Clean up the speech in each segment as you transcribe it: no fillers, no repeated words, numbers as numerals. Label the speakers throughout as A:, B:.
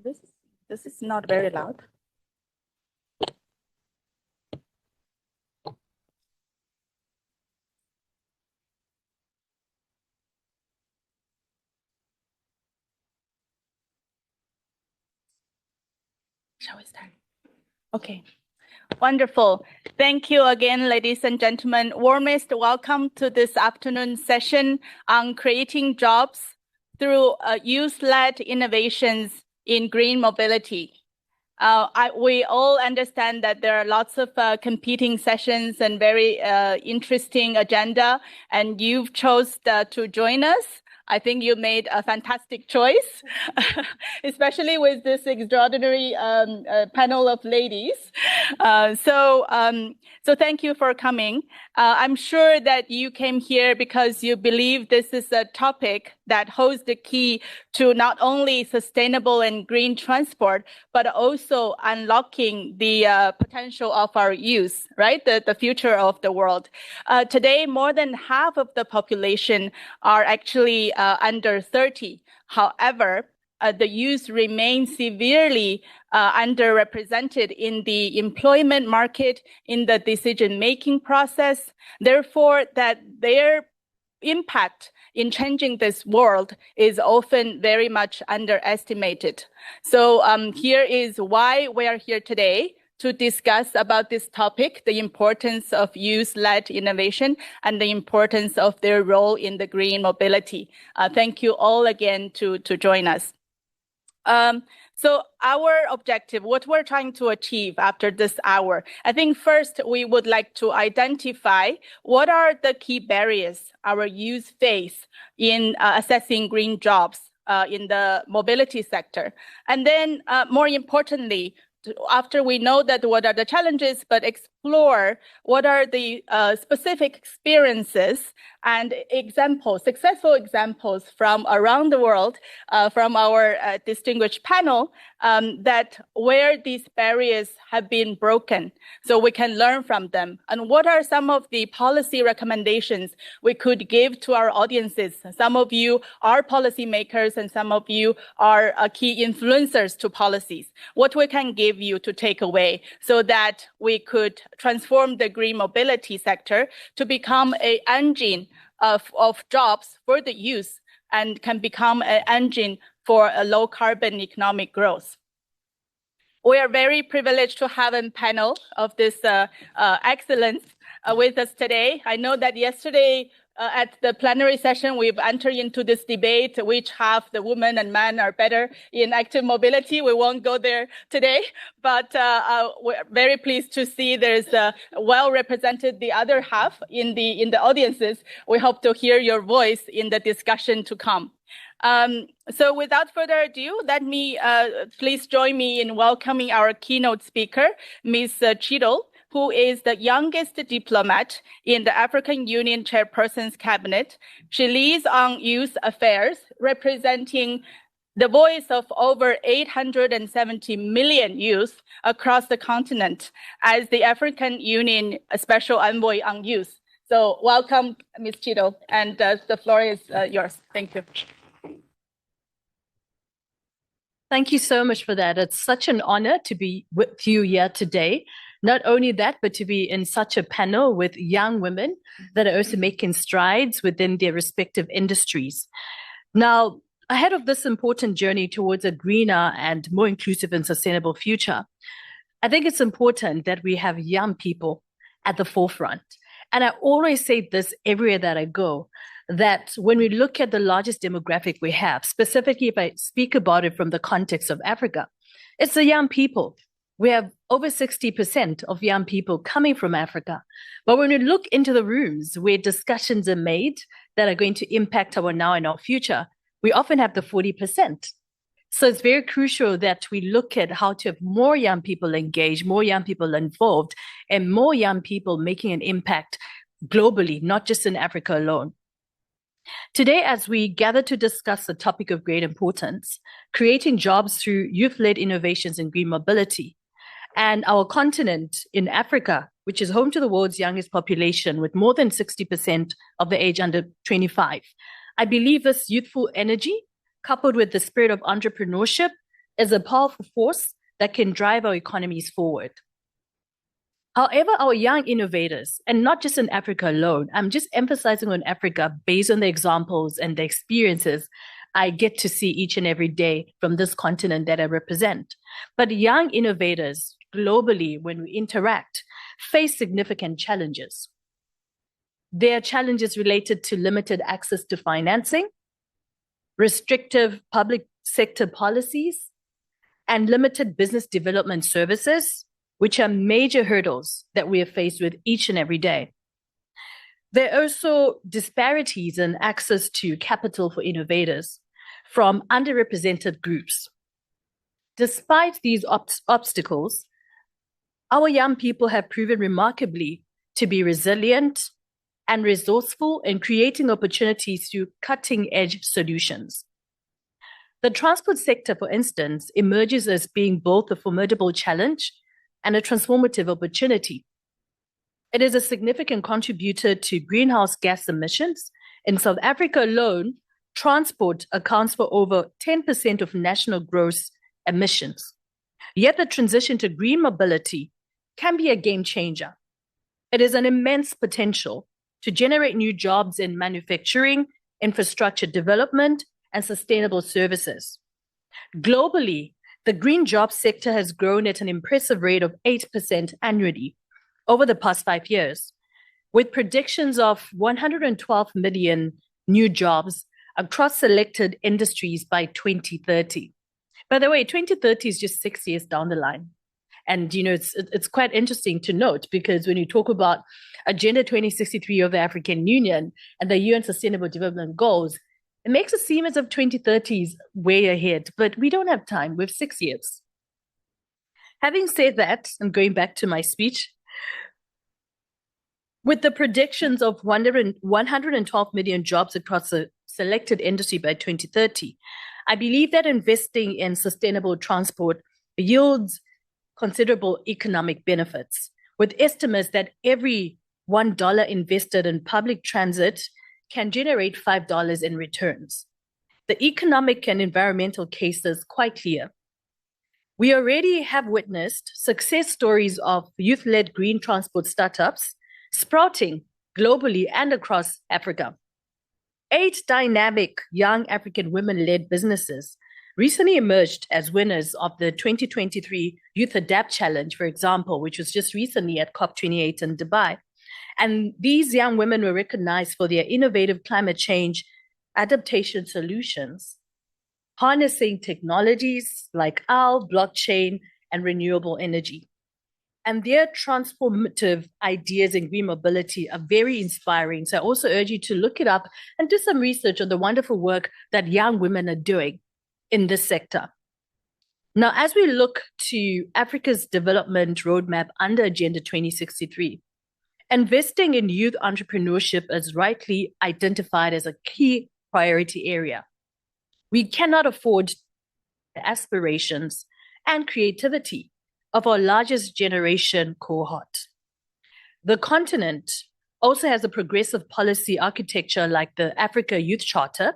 A: This this is not very loud. Shall we start? Okay. Wonderful. Thank you again, ladies and gentlemen. Warmest welcome to this afternoon session on creating jobs through youth-led innovations in green mobility. We all understand that there are lots of competing sessions and very interesting agenda, and you've chose to join us. I think you made a fantastic choice, especially with this extraordinary panel of ladies. So thank you for coming. I'm sure that you came here because you believe this is a topic that holds the key to not only sustainable and green transport, but also unlocking the potential of our youth, right? The future of the world. Today, more than half of the population are actually under 30. However, the youth remain severely underrepresented in the employment market, in the decision-making process. Therefore, that their impact in changing this world is often very much underestimated. So here is why we are here today, to discuss about this topic, the importance of youth-led innovation and the importance of their role in the green mobility. Thank you all again to join us. So our objective, what we're trying to achieve after this hour, I think first we would like to identify what are the key barriers our youth face in assessing green jobs in the mobility sector. And then more importantly, after we know that what are the challenges, but explore what are the specific experiences and examples, successful examples from around the world, from our distinguished panel, that where these barriers have been broken, so we can learn from them. And what are some of the policy recommendations we could give to our audiences? Some of you are policymakers and some of you are key influencers to policies. What we can give you to take away so that we could transform the green mobility sector to become an engine of jobs for the youth and can become an engine for a low carbon economic growth. We are very privileged to have a panel of this excellence with us today. I know that yesterday at the plenary session, we've entered into this debate, which half the women and men are better in active mobility. We won't go there today, but we're very pleased to see there's well represented the other half in the audiences. We hope to hear your voice in the discussion to come. So without further ado, let me please join me in welcoming our keynote speaker, Ms. Chido, who is the youngest diplomat in the African Union Chairperson's Cabinet. She leads on youth affairs, representing the voice of over 870 million youth across the continent as the African Union Special Envoy on Youth. So welcome, Ms. Chido, and the floor is yours. Thank you.
B: Thank you so much for that. It's such an honor to be with you here today. Not only that, but to be in such a panel with young women that are also making strides within their respective industries. Now, ahead of this important journey towards a greener and more inclusive and sustainable future, I think it's important that we have young people at the forefront. And I always say this everywhere that I go, that when we look at the largest demographic we have, specifically if I speak about it from the context of Africa, it's the young people. We have over 60% of young people coming from Africa. But when we look into the rooms where discussions are made that are going to impact our now and our future, we often have the 40%. So it's very crucial that we look at how to have more young people engaged, more young people involved, and more young people making an impact globally, not just in Africa alone. Today, as we gather to discuss the topic of great importance, creating jobs through youth-led innovations in green mobility, and our continent in Africa, which is home to the world's youngest population with more than 60% of the age under 25. I believe this youthful energy, coupled with the spirit of entrepreneurship, is a powerful force that can drive our economies forward. However, our young innovators, and not just in Africa alone, I'm just emphasizing on Africa based on the examples and the experiences I get to see each and every day from this continent that I represent. But young innovators globally, when we interact, face significant challenges. There are challenges related to limited access to financing, restrictive public sector policies, and limited business development services, which are major hurdles that we are faced with each and every day. There are also disparities in access to capital for innovators from underrepresented groups. Despite these obstacles, our young people have proven remarkably to be resilient and resourceful in creating opportunities through cutting-edge solutions. The transport sector, for instance, emerges as being both a formidable challenge and a transformative opportunity. It is a significant contributor to greenhouse gas emissions. In South Africa alone, transport accounts for over 10% of national gross emissions. Yet the transition to green mobility can be a game changer. It is an immense potential to generate new jobs in manufacturing, infrastructure development, and sustainable services. Globally, the green jobs sector has grown at an impressive rate of 8% annually over the past 5 years, with predictions of 112 million new jobs across selected industries by 2030. By the way, 2030 is just 6 years down the line. And, it's quite interesting to note, because when you talk about Agenda 2063 of the African Union and the UN Sustainable Development Goals, it makes it seem as if 2030 is way ahead, but we don't have time. We have 6 years. Having said that, and going back to my speech, with the predictions of 112 million jobs across a selected industry by 2030, I believe that investing in sustainable transport yields considerable economic benefits, with estimates that every $1 invested in public transit can generate $5 in returns. The economic and environmental case is quite clear. We already have witnessed success stories of youth-led green transport startups sprouting globally and across Africa. 8 dynamic young African women-led businesses recently emerged as winners of the 2023 Youth Adapt Challenge, for example, which was just recently at COP28 in Dubai. And these young women were recognized for their innovative climate change adaptation solutions, harnessing technologies like OWL, blockchain, and renewable energy. And their transformative ideas in green mobility are very inspiring. So I also urge you to look it up and do some research on the wonderful work that young women are doing in this sector. Now, as we look to Africa's development roadmap under Agenda 2063, investing in youth entrepreneurship is rightly identified as a key priority area. We cannot afford the aspirations and creativity of our largest generation cohort. The continent also has a progressive policy architecture like the Africa Youth Charter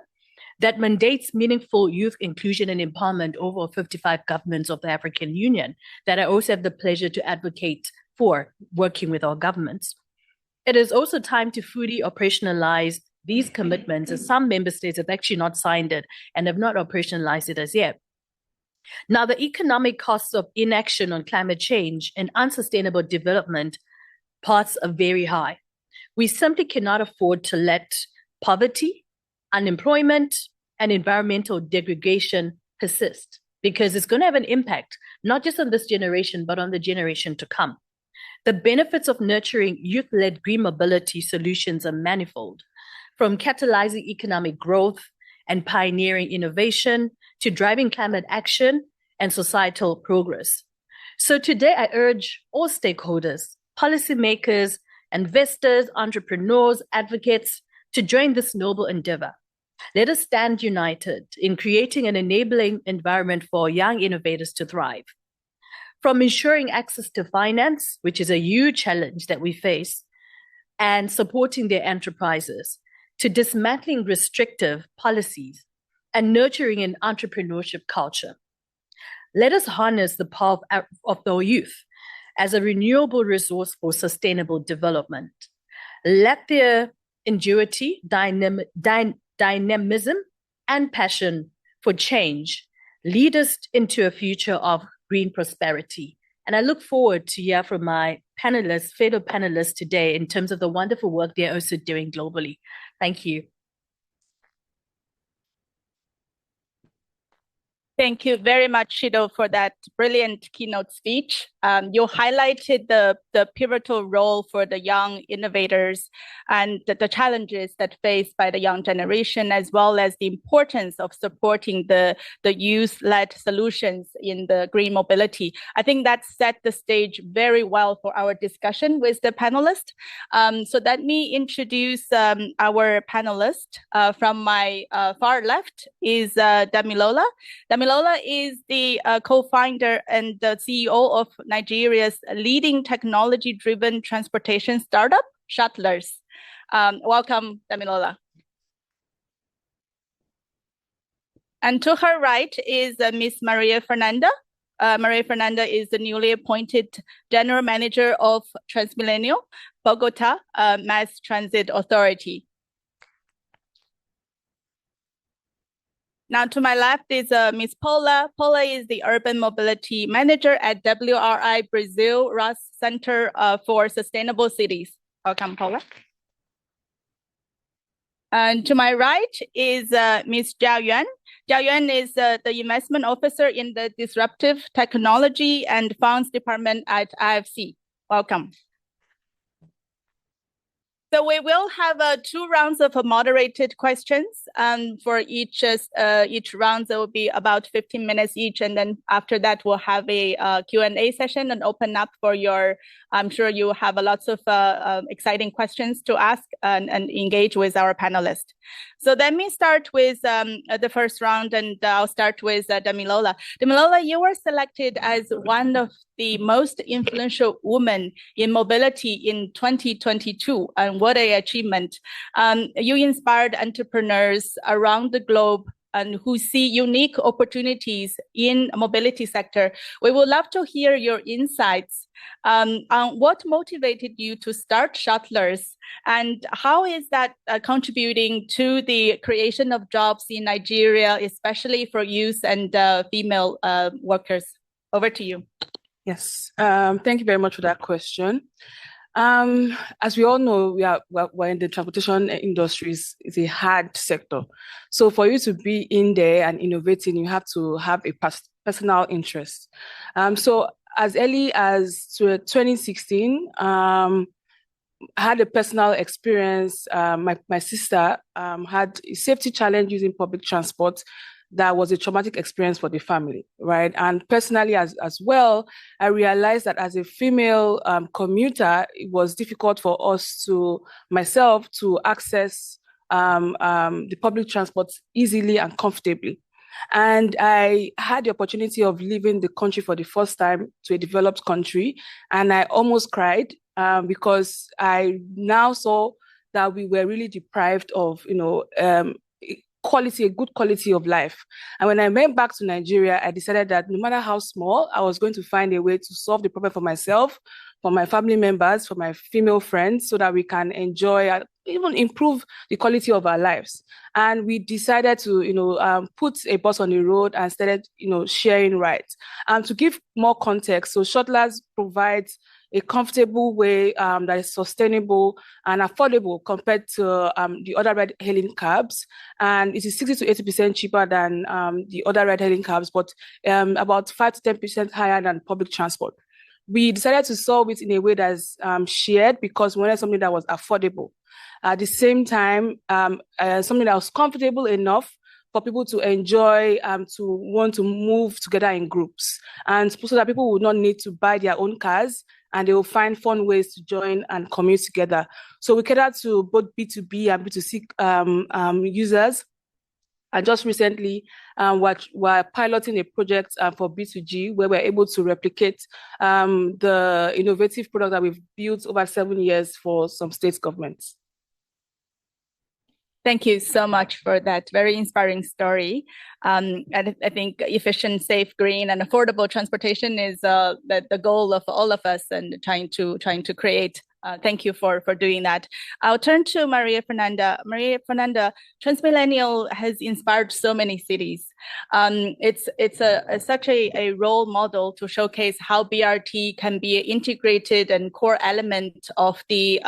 B: that mandates meaningful youth inclusion and empowerment over 55 governments of the African Union that I also have the pleasure to advocate for working with our governments. It is also time to fully operationalize these commitments, as some member states have actually not signed it and have not operationalized it as yet. Now, the economic costs of inaction on climate change and unsustainable development paths are very high. We simply cannot afford to let poverty, unemployment, and environmental degradation persist, because it's going to have an impact, not just on this generation, but on the generation to come. The benefits of nurturing youth-led green mobility solutions are manifold, from catalyzing economic growth and pioneering innovation to driving climate action and societal progress. So today I urge all stakeholders, policymakers, investors, entrepreneurs, advocates to join this noble endeavor. Let us stand united in creating an enabling environment for young innovators to thrive. From ensuring access to finance, which is a huge challenge that we face, and supporting their enterprises, to dismantling restrictive policies and nurturing an entrepreneurship culture. Let us harness the power of the youth as a renewable resource for sustainable development. Let their ingenuity, dynamism, and passion for change lead us into a future of green prosperity. And I look forward to hear from my panelists, fellow panelists today in terms of the wonderful work they're also doing globally. Thank you.
A: Thank you very much, Shido, for that brilliant keynote speech. You highlighted the pivotal role for the young innovators and the challenges that faced by the young generation, as well as the importance of supporting the youth-led solutions in the green mobility. I think that set the stage very well for our discussion with the panelists. So let me introduce our panelist. From my far left is Damilola. Damilola is the co-founder and the CEO of Nigeria's leading technology-driven transportation startup, Shuttlers. Welcome, Damilola. And to her right is Ms. Maria Fernanda. Maria Fernanda is the newly appointed General Manager of Transmilenio, Bogota Mass Transit Authority. Now, to my left is Ms. Paula. Paula is the Urban Mobility Manager at WRI Brazil RAS Center for Sustainable Cities. Welcome, Paula. And to my right is Ms. Zhao Yuan. Zhao Yuan is the Investment Officer in the Disruptive Technology and Funds Department at IFC. Welcome. So we will have 2 rounds of moderated questions. For each round, there will be about 15 minutes each. And then after that, we'll have a Q&A session and open up for your, I'm sure you have lots of exciting questions to ask and engage with our panelists. So let me start with the first round, and I'll start with Damilola. Damilola, you were selected as one of the most influential women in mobility in 2022, and what an achievement. You inspired entrepreneurs around the globe and who see unique opportunities in mobility sector. We would love to hear your insights on what motivated you to start Shuttlers, and how is that contributing to the creation of jobs in Nigeria, especially for youth and female workers. Over to you.
C: Yes, thank you very much for that question. As we all know, we're in the transportation industries. It's a hard sector. So for you to be in there and innovating, you have to have a personal interest. So as early as 2016, I had a personal experience. My sister had a safety challenge using public transport. That was a traumatic experience for the family, right? And personally as well, I realized that as a female commuter, it was difficult for myself to access the public transport easily and comfortably. And I had the opportunity of leaving the country for the first time to a developed country, and I almost cried because I now saw that we were really deprived of, a good quality of life. And when I went back to Nigeria, I decided that no matter how small, I was going to find a way to solve the problem for myself, for my family members, for my female friends, so that we can enjoy and even improve the quality of our lives. And we decided to, put a bus on the road and started, sharing rides. To give more context, so Shuttlers provides a comfortable way that is sustainable and affordable compared to the other ride-hailing cabs. And it is 60 to 80% cheaper than the other ride-hailing cabs, but about 5 to 10% higher than public transport. We decided to solve it in a way that's shared because we wanted something that was affordable. At the same time, something that was comfortable enough for people to enjoy, to want to move together in groups, and so that people would not need to buy their own cars, and they will find fun ways to join and commute together. So we cater to both B2B and B2C users. And just recently, we're piloting a project for B2G where we're able to replicate the innovative product that we've built over 7 years for some state governments.
A: Thank you so much for that very inspiring story. And I think efficient, safe, green, and affordable transportation is the goal of all of us, and trying to create. Thank you for doing that. I'll turn to Maria Fernanda. Maria Fernanda, Transmillennial has inspired so many cities. It's such a role model to showcase how BRT can be an integrated and core element of the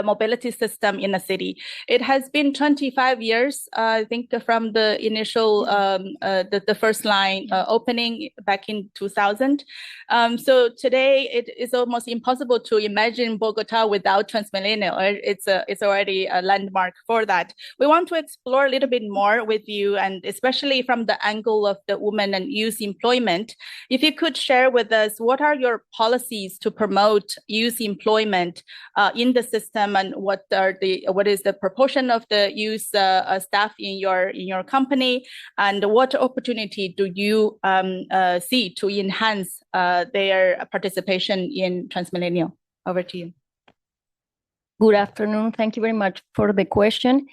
A: mobility system in a city. It has been 25 years, I think, from the initial, the first line opening back in 2000. So today it is almost impossible to imagine Bogota without Transmilenio. It's already a landmark for that. We want to explore a little bit more with you, and especially from the angle of the women and youth employment. If you could share with us, what are your policies to promote youth employment in the system, and what is the proportion of the youth staff in your company, and what opportunity do you see to enhance their participation in Transmilenio? Over to you.
D: Good afternoon. Thank you very much for the question.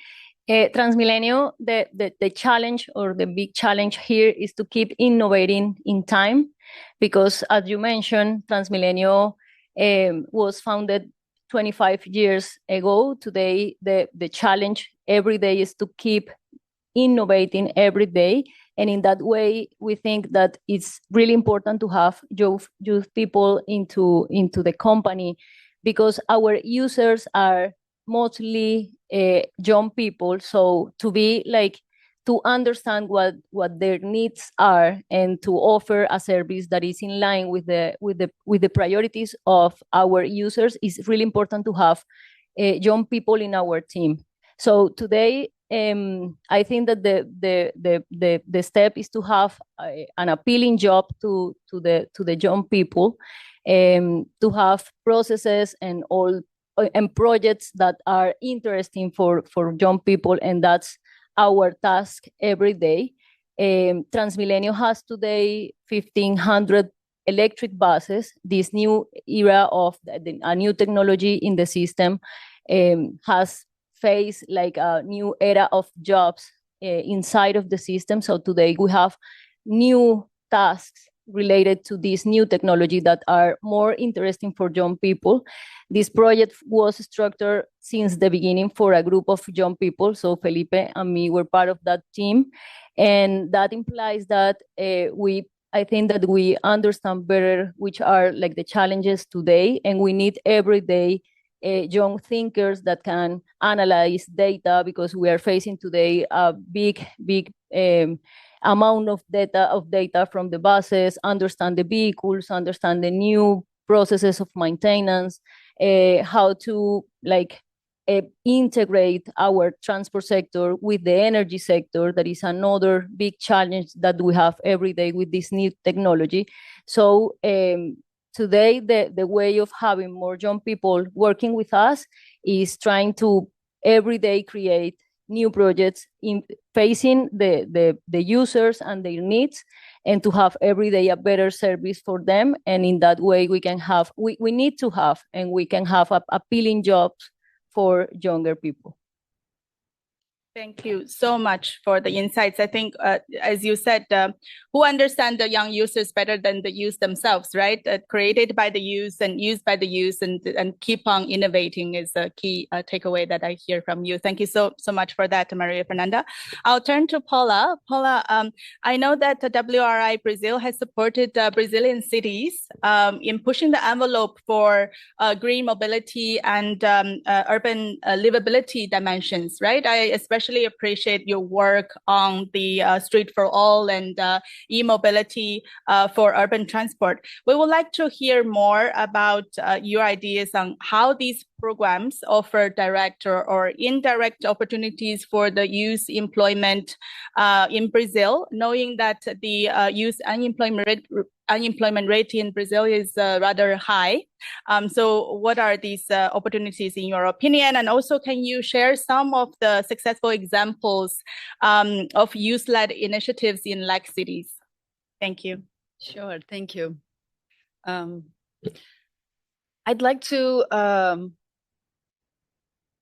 D: Transmilenio, the challenge, or the big challenge here, is to keep innovating in time, because as you mentioned, Transmilenio was founded 25 years ago. Today, the challenge every day is to keep innovating every day. And in that way, we think that it's really important to have youth people into the company, because our users are mostly young people. So to understand what their needs are, and to offer a service that is in line with the priorities of our users, is really important to have young people in our team. So today, I think that the step is to have an appealing job to the young people, to have processes and projects that are interesting for young people, and that's our task every day. Transmilenio has today 1,500 electric buses. This new era of a new technology in the system has faced like a new era of jobs inside of the system. So today we have new tasks related to this new technology that are more interesting for young people. This project was structured since the beginning for a group of young people. So Felipe and me were part of that team. And that implies that I think that we understand better which are like the challenges today, and we need every day young thinkers that can analyze data, because we are facing today a big amount of data from the buses, understand the vehicles, understand the new processes of maintenance, how to integrate our transport sector with the energy sector. That is another big challenge that we have every day with this new technology. So today, the way of having more young people working with us is trying to every day create new projects in facing the users and their needs, and to have every day a better service for them. And in that way, we can have, we need to have, and we can have appealing jobs for younger people.
A: Thank you so much for the insights. I think, as you said, who understand the young users better than the youth themselves, right? Created by the youth and used by the youth, and keep on innovating is a key takeaway that I hear from you. Thank you so much for that, Maria Fernanda. I'll turn to Paula. Paula, I know that the WRI Brazil has supported Brazilian cities in pushing the envelope for green mobility and urban livability dimensions, right? I especially appreciate your work on the Street for All and e-mobility for urban transport. We would like to hear more about your ideas on how these programs offer direct or indirect opportunities for the youth employment in Brazil, knowing that the youth unemployment rate in Brazil is rather high. So what are these opportunities in your opinion? And also, can you share some of the successful examples of youth-led initiatives in like cities? Thank you.
E: Sure, thank you. I'd like to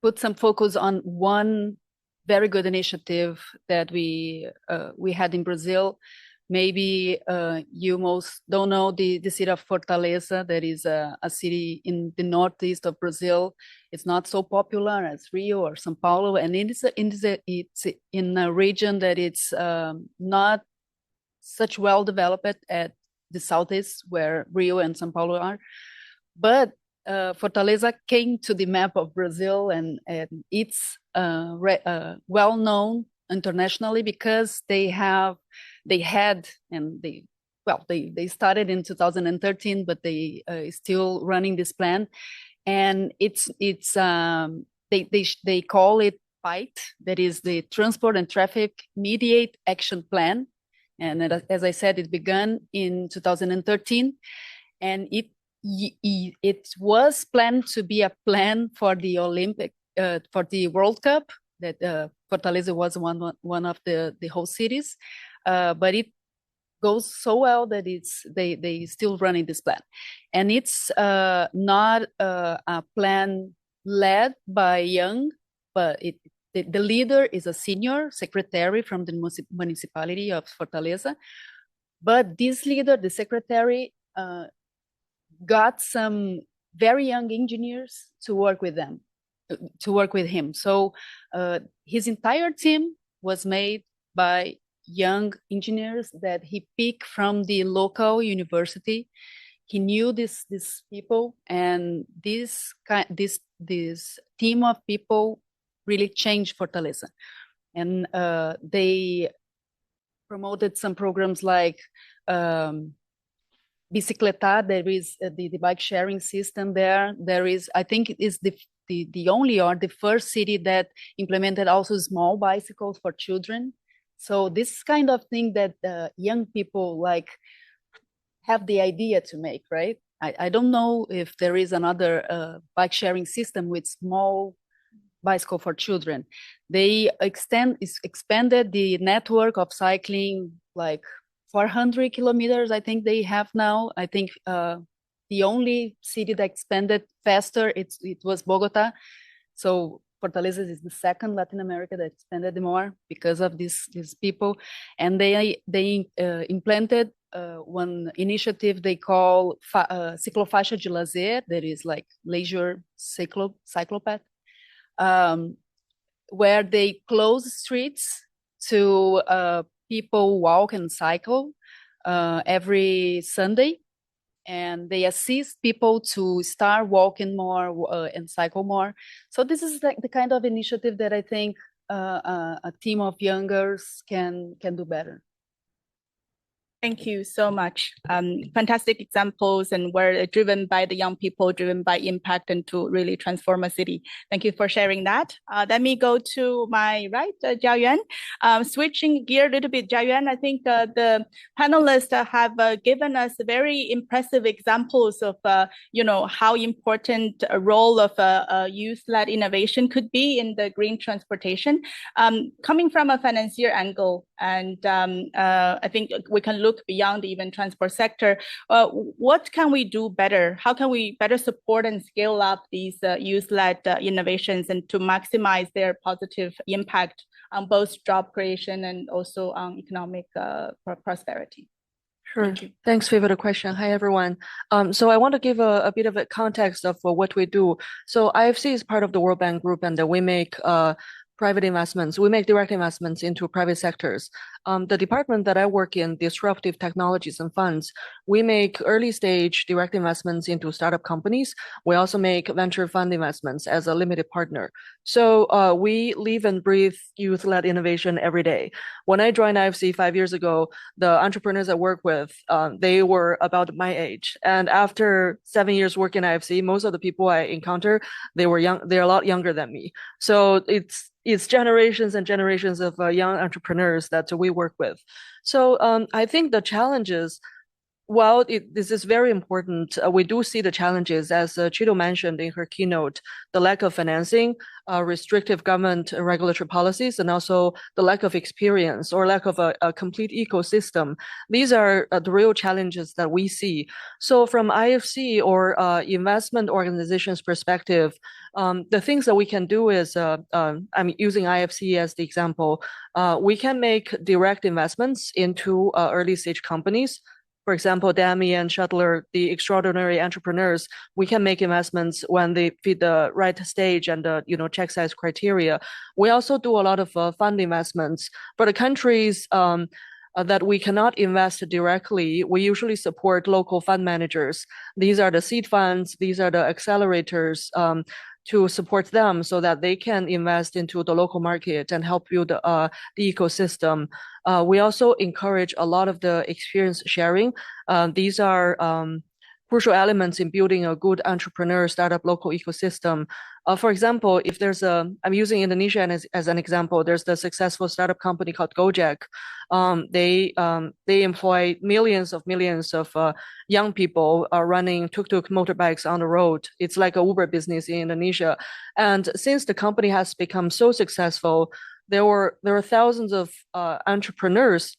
E: put some focus on one very good initiative that we had in Brazil. Maybe you most don't know the city of Fortaleza. That is a city in the northeast of Brazil. It's not so popular as Rio or São Paulo, and it's in a region that it's not such well developed at the southeast where Rio and São Paulo are. But Fortaleza came to the map of Brazil, and it's well known internationally because they started in 2013, but they still running this plan, and they call it PITE, that is the Transport and Traffic Mediate Action Plan, and as I said, it began in 2013, and it was planned to be a plan for the for the World Cup, that Fortaleza was one of the host cities, but it goes so well that they still running this plan, and it's not a plan led by young, but the leader is a senior secretary from the municipality of Fortaleza, but this leader, the secretary, got some very young engineers to work with him. So his entire team was made by young engineers that he picked from the local university. He knew these people, and this team of people really changed Fortaleza. And they promoted some programs like Bicicletar. There is the bike sharing system there. There is, I think it is the only or the first city that implemented also small bicycles for children. So this kind of thing that young people like have the idea to make, right? I don't know if there is another bike sharing system with small bicycle for children. They expanded the network of cycling like 400 kilometers, I think they have now. I think the only city that expanded faster, it was Bogota. So Fortaleza is the second Latin America that expanded more because of these people. And they implanted one initiative they call Ciclofaixa de Lazer, that is like leisure cyclopath, where they close streets to people walk and cycle every Sunday, and they assist people to start walking more and cycle more. So this is like the kind of initiative that I think a team of youngers can do better.
A: Thank you so much. Fantastic examples, and we're driven by the young people, driven by impact, and to really transform a city. Thank you for sharing that. Let me go to my right, Jiayuan. Switching gear a little bit, Jiayuan, I think the panelists have given us very impressive examples of how important a role of youth-led innovation could be in the green transportation. Coming from a financier angle, and I think we can look beyond even transport sector. What can we do better? How can we better support and scale up these youth-led innovations and to maximize their positive impact on both job creation and also on economic prosperity?
F: Sure. Thanks, Faye, for the question. Hi, everyone. So I want to give a bit of a context of what we do. So IFC is part of the World Bank Group, and we make private investments. We make direct investments into private sectors. The department that I work in, Disruptive Technologies and Funds, we make early stage direct investments into startup companies. We also make venture fund investments as a limited partner. So we live and breathe youth-led innovation every day. When I joined IFC 5 years ago, the entrepreneurs I work with, they were about my age. And after 7 years working at IFC, most of the people I encounter, they were young. They're a lot younger than me. So it's generations and generations of young entrepreneurs that we work with. So I think the challenges While this is very important, we do see the challenges, as Chito mentioned in her keynote, the lack of financing, restrictive government regulatory policies, and also the lack of experience or lack of a complete ecosystem. These are the real challenges that we see. So from IFC or investment organizations' perspective, the things that we can do is, I'm using IFC as the example, we can make direct investments into early stage companies. For example, Dami and Shuttler, the extraordinary entrepreneurs, we can make investments when they fit the right stage and check size criteria. We also do a lot of fund investments. For the countries that we cannot invest directly, we usually support local fund managers. These are the seed funds, these are the accelerators, to support them so that they can invest into the local market and help build the ecosystem. We also encourage a lot of the experience sharing. These are crucial elements in building a good entrepreneur startup local ecosystem. For example, if there's I'm using Indonesia as an example, there's the successful startup company called Gojek. They employ millions of young people running tuk-tuk motorbikes on the road. It's like a Uber business in Indonesia. And since the company has become so successful, there were thousands of entrepreneurs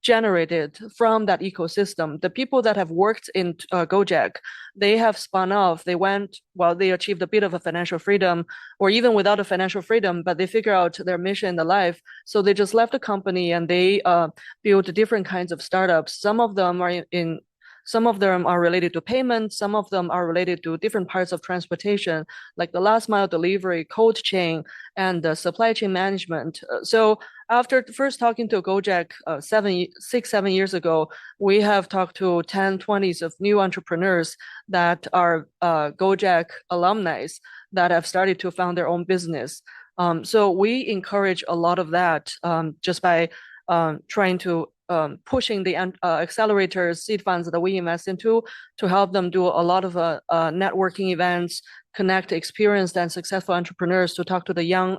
F: generated from that ecosystem. The people that have worked in Gojek, they have spun off. They achieved a bit of a financial freedom, or even without a financial freedom, but they figure out their mission in the life. So they just left the company and they built different kinds of startups. Some of them are related to payment. Some of them are related to different parts of transportation, like the last mile delivery, cold chain, and supply chain management. So after first talking to Gojek 7 years ago, we have talked to 10, 20s of new entrepreneurs that are Gojek alumni that have started to found their own business. So we encourage a lot of that just by trying to pushing the accelerators, seed funds that we invest into to help them do a lot of networking events, connect experienced and successful entrepreneurs to talk to the young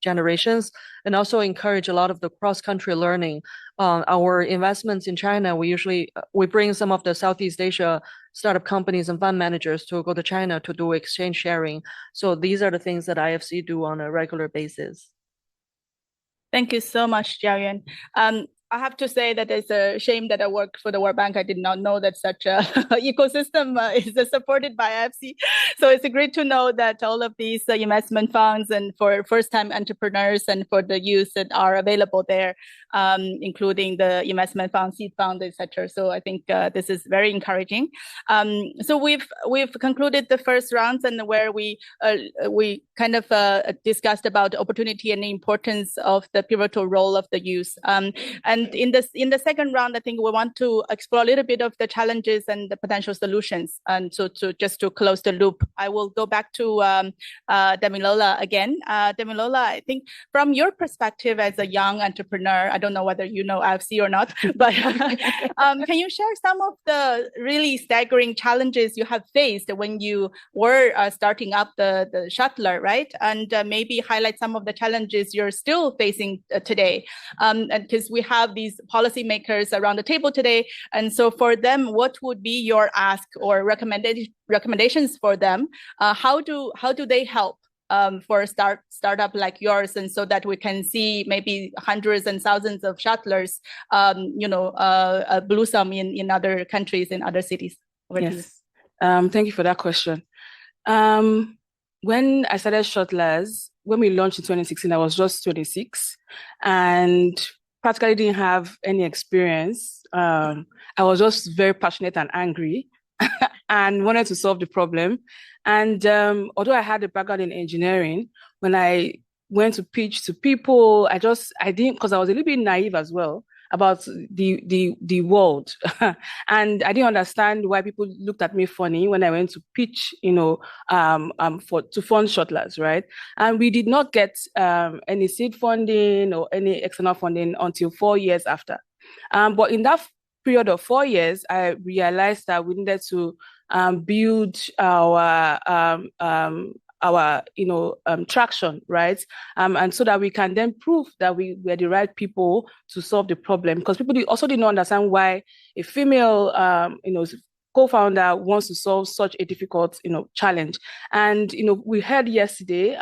F: generations, and also encourage a lot of the cross-country learning. Our investments in China, we bring some of the Southeast Asia startup companies and fund managers to go to China to do exchange sharing. So these are the things that IFC do on a regular basis.
A: Thank you so much, Jiayuan. I have to say that it's a shame that I worked for the World Bank. I did not know that such a ecosystem is supported by IFC. So it's great to know that all of these investment funds and for first-time entrepreneurs and for the youth that are available there, including the investment fund, seed fund, etc. So I think this is very encouraging. So we've concluded the first rounds, and where we kind of discussed about opportunity and the importance of the pivotal role of the youth. And in the second round, I think we want to explore a little bit of the challenges and the potential solutions. And so just to close the loop, I will go back to Damilola again. Damilola, I think from your perspective as a young entrepreneur, I don't know whether you know IFC or not, but can you share some of the really staggering challenges you have faced when you were starting up the Shuttler, right? And maybe highlight some of the challenges you're still facing today. And because we have these policymakers around the table today. And so for them, what would be your ask or recommendations for them? How do they help for a startup like yours, and so that we can see maybe hundreds and thousands of Shuttlers, blossom in other countries, in other cities?
C: Yes. Thank you for that question. When I started Shuttlers, when we launched in 2016, I was just 26 and practically didn't have any experience. I was just very passionate and angry and wanted to solve the problem. And although I had a background in engineering, when I went to pitch to people, I didn't, because I was a little bit naive as well about the world. And I didn't understand why people looked at me funny when I went to pitch, to fund Shuttlers, right? And we did not get any seed funding or any external funding until 4 years after. But in that period of 4 years, I realized that we needed to build our traction, right? And so that we can then prove that we're the right people to solve the problem, because people also did not understand why a female, co-founder wants to solve such a difficult, challenge. And, we heard yesterday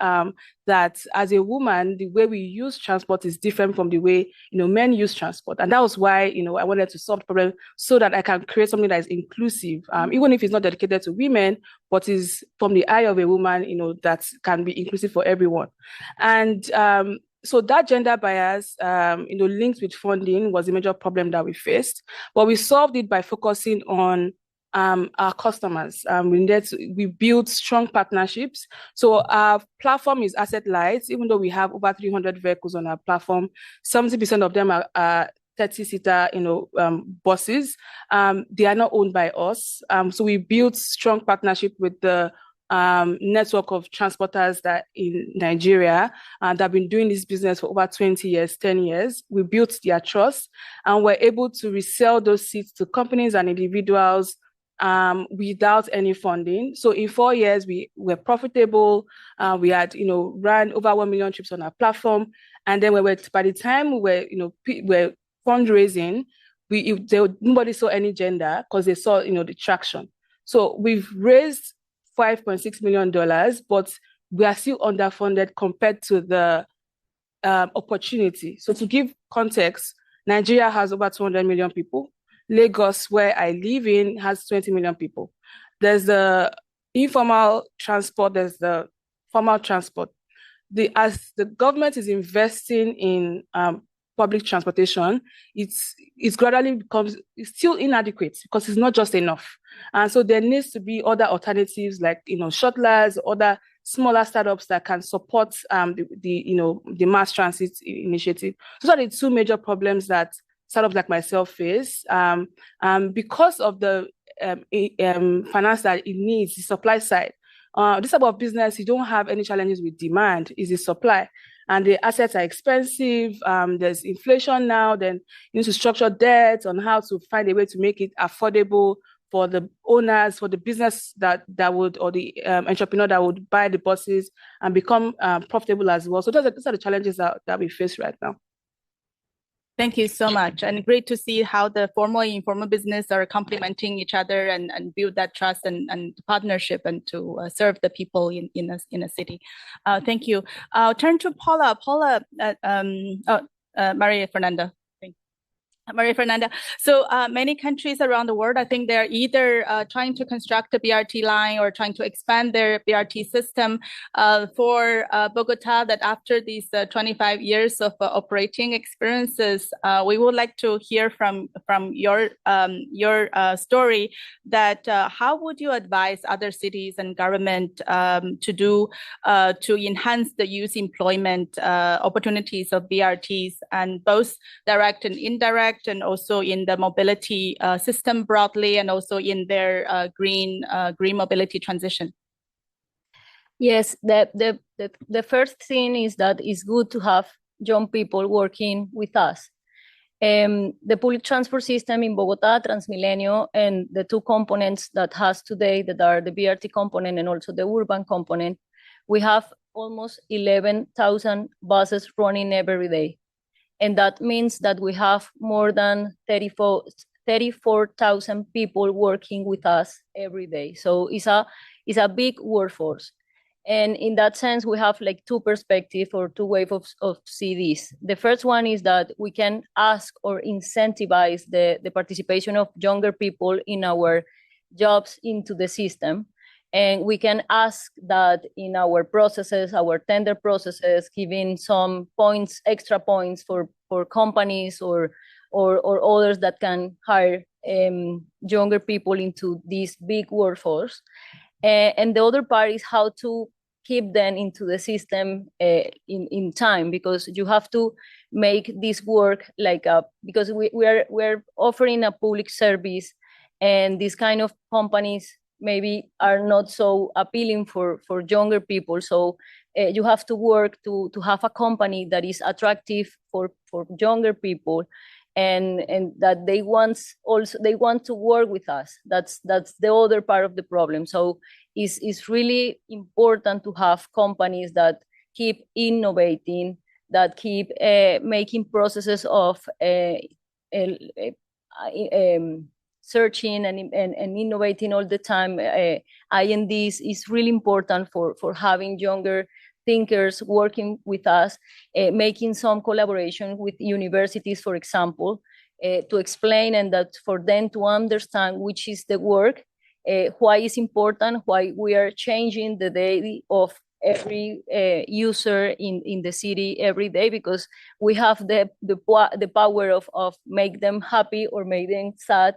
C: that as a woman, the way we use transport is different from the way, men use transport. And that was why, I wanted to solve the problem so that I can create something that is inclusive, even if it's not dedicated to women, but is from the eye of a woman, that can be inclusive for everyone. And so that gender bias, linked with funding was a major problem that we faced, but we solved it by focusing on our customers. We built strong partnerships. So our platform is asset light, even though we have over 300 vehicles on our platform. 70% of them are 30-seater, buses. They are not owned by us. So we built strong partnership with the network of transporters that in Nigeria that have been doing this business for over 20 years, 10 years. We built their trust, and we're able to resell those seats to companies and individuals without any funding. So in 4 years, we were profitable. We had, ran over 1 million trips on our platform. And then by the time we were fundraising, nobody saw any gender because they saw, the traction. So we've raised $5.6 million, but we are still underfunded compared to the opportunity. So to give context, Nigeria has over 200 million people. Lagos, where I live in, has 20 million people. There's the informal transport, there's the formal transport. As the government is investing in public transportation, it's gradually becomes still inadequate because it's not just enough. And so there needs to be other alternatives like, shuttlers, other smaller startups that can support the mass transit initiative. Those are the two major problems that startups like myself face, because of the finance that it needs, the supply side. This type of business, you don't have any challenges with demand, is the supply. And the assets are expensive. There's inflation now, then you need to structure debt on how to find a way to make it affordable for the owners, for the business that would, or the entrepreneur that would buy the buses and become profitable as well. So those are the challenges that we face right now.
A: Thank you so much. And great to see how the formal and informal business are complementing each other and build that trust and partnership and to serve the people in a city. Thank you. I'll turn to Paula. Maria Fernanda. Maria Fernanda. So many countries around the world, I think they're either trying to construct a BRT line or trying to expand their BRT system. For Bogota, that after these 25 years of operating experiences, we would like to hear from your story that how would you advise other cities and government to enhance the youth employment opportunities of BRTs, and both direct and indirect, and also in the mobility system broadly, and also in their green mobility transition?
D: Yes, the first thing is that it's good to have young people working with us. The public transport system in Bogota, Transmilenio, and the two components that has today, that are the BRT component and also the urban component, we have almost 11,000 buses running every day. And that means that we have more than 34,000 people working with us every day. So it's a big workforce. And in that sense, we have like two perspectives or two ways of see this. The first one is that we can ask or incentivize the participation of younger people in our jobs into the system. And we can ask that in our processes, our tender processes, giving some points, extra points for companies or others that can hire younger people into this big workforce. And the other part is how to keep them into the system in time, because you have to make this work because we're offering a public service, and these kind of companies maybe are not so appealing for younger people. So you have to work to have a company that is attractive for younger people, and that they want to work with us. That's the other part of the problem. So it's really important to have companies that keep innovating, that keep making processes of searching and innovating all the time. I&Ds is really important for having younger thinkers working with us, making some collaboration with universities, for example, to explain and that for them to understand which is the work, why it's important, why we are changing the day of every user in the city every day, because we have the power of make them happy or make them sad,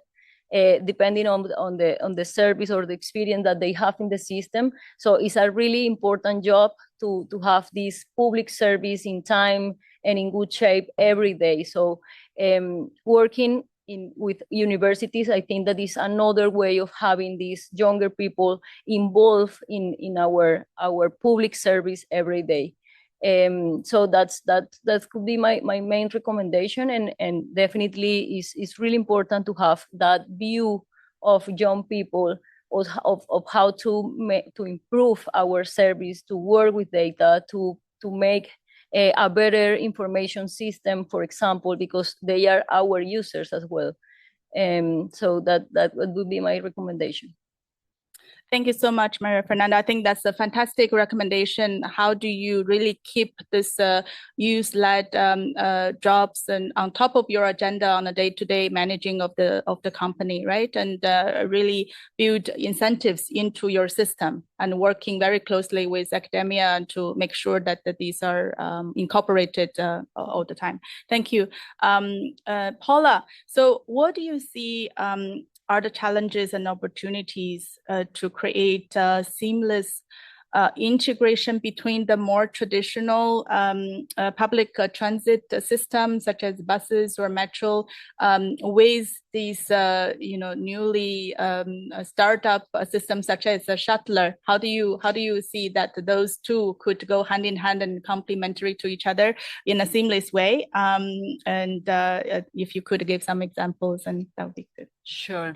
D: depending on the service or the experience that they have in the system. So it's a really important job to have this public service in time and in good shape every day. So working with universities, I think that is another way of having these younger people involved in our public service every day. So that could be my main recommendation, and definitely is really important to have that view of young people of how to improve our service, to work with data, to make a better information system, for example, because they are our users as well. So that would be my recommendation.
A: Thank you so much, Maria Fernanda. I think that's a fantastic recommendation. How do you really keep this youth-led jobs and on top of your agenda on a day-to-day managing of the company, right? And really build incentives into your system and working very closely with academia and to make sure that these are incorporated all the time. Thank you. Paula, so what do you see are the challenges and opportunities to create seamless integration between the more traditional public transit systems, such as buses or metro, with these newly startup systems such as a shuttler? How do you see that those two could go hand in hand and complementary to each other in a seamless way? And if you could give some examples, and that would be good.
E: Sure.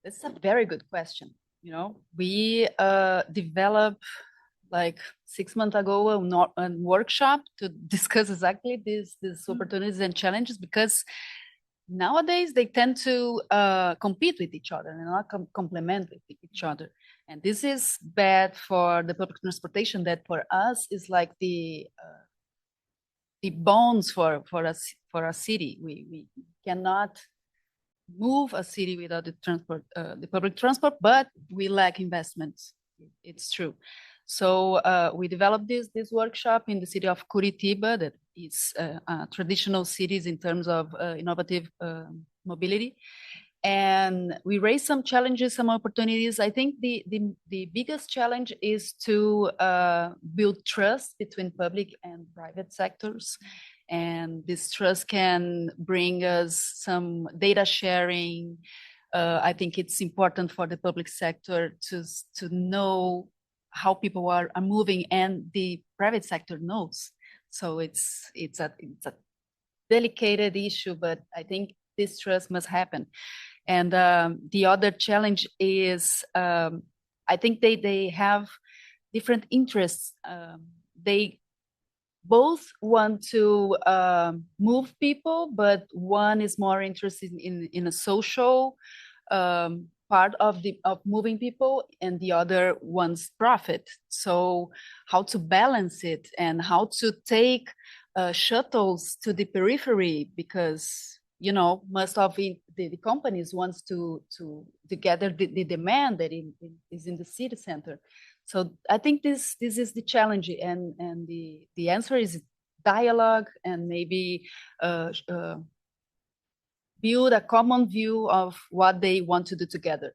E: This is a very good question. We developed like 6 months ago a workshop to discuss exactly these opportunities and challenges, because nowadays they tend to compete with each other and not complement with each other. And this is bad for the public transportation that for us is like the bones for a city. We cannot move a city without the public transport, but we lack investments. It's true. So we developed this workshop in the city of Curitiba, that is traditional cities in terms of innovative mobility. And we raised some challenges, some opportunities. I think the biggest challenge is to build trust between public and private sectors. And this trust can bring us some data sharing. I think it's important for the public sector to know how people are moving, and the private sector knows. So it's a delicate issue, but I think this trust must happen. And the other challenge is, I think they have different interests. They both want to move people, but one is more interested in a social part of moving people, and the other wants profit. So how to balance it, and how to take shuttles to the periphery, because most of the companies wants to gather the demand that is in the city center. So I think this is the challenge, and the answer is dialogue, and maybe build a common view of what they want to do together.